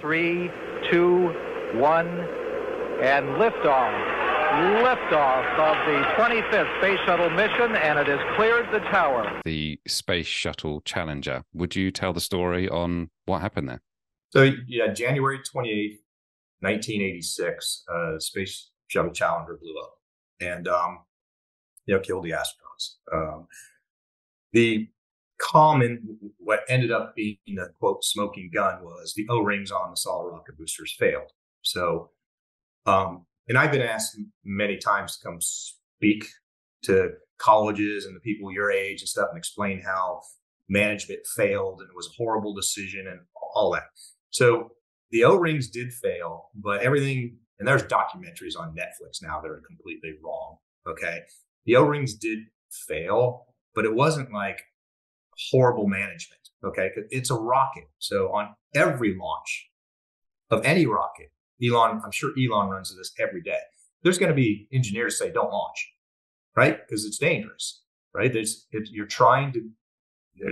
3, 2, 1, and liftoff. Liftoff of the 25th Space Shuttle mission, and it has cleared the tower. The Space Shuttle Challenger. Would you tell the story on what happened there? So, yeah, January 28th, 1986, Space Shuttle Challenger blew up and, killed the astronauts. What ended up being the quote smoking gun was the O-rings on the solid rocket boosters failed. So, and I've been asked many times to come speak to colleges and the people your age and stuff and explain how management failed and it was a horrible decision and all that. So the O-rings did fail, but everything, and there's documentaries on Netflix now that are completely wrong. Okay. The O-rings did fail, but it wasn't like horrible management. Okay. It's a rocket. So on every launch of any rocket, I'm sure Elon runs into this every day. There's going to be engineers say, don't launch, right? Because it's dangerous, right? There's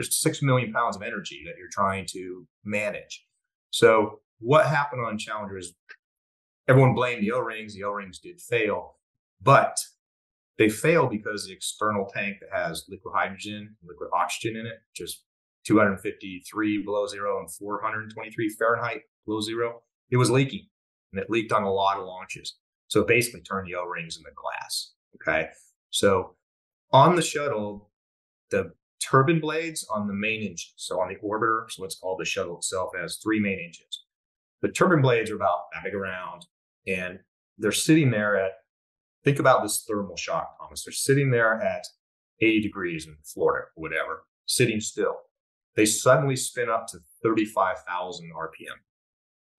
6 million pounds of energy that you're trying to manage. So what happened on Challenger is everyone blamed the O-rings. The O-rings did fail, but they fail because the external tank that has liquid hydrogen, liquid oxygen in it, just 253 below zero and 423 Fahrenheit below zero, it was leaking. And it leaked on a lot of launches. So it basically turned the O-rings into glass. Okay. So on the shuttle, the turbine blades on the main engine, so on the orbiter, so what's called the shuttle itself, has 3 main engines. The turbine blades are about that big around, and they're sitting there think about this thermal shock, Thomas. They're sitting there at 80 degrees in Florida, or whatever, sitting still. They suddenly spin up to 35,000 RPM.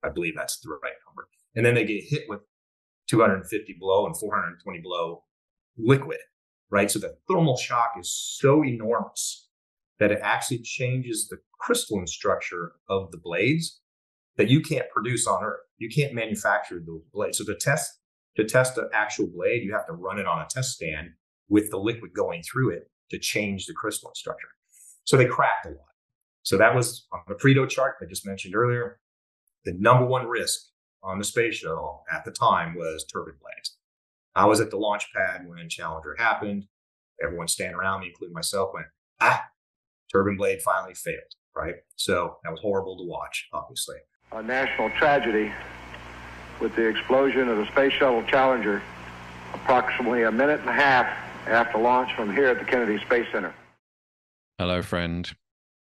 I believe that's the right number. And then they get hit with 250 below and 420 below liquid, right? So the thermal shock is so enormous that it actually changes the crystalline structure of the blades that you can't produce on Earth. You can't manufacture those blades. So to test the actual blade, you have to run it on a test stand with the liquid going through it to change the crystalline structure. So they cracked a lot. So that was on the Pareto chart I just mentioned earlier. The number one risk on the space shuttle at the time was turbine blades. I was at the launch pad when Challenger happened. Everyone standing around me, including myself, went, turbine blade finally failed, right? So that was horrible to watch, obviously. A national tragedy with the explosion of the Space Shuttle Challenger approximately a minute and a half after launch from here at the Kennedy Space Center. Hello, friend.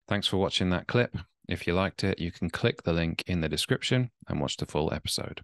Thanks for watching that clip. If you liked it, you can click the link in the description and watch the full episode.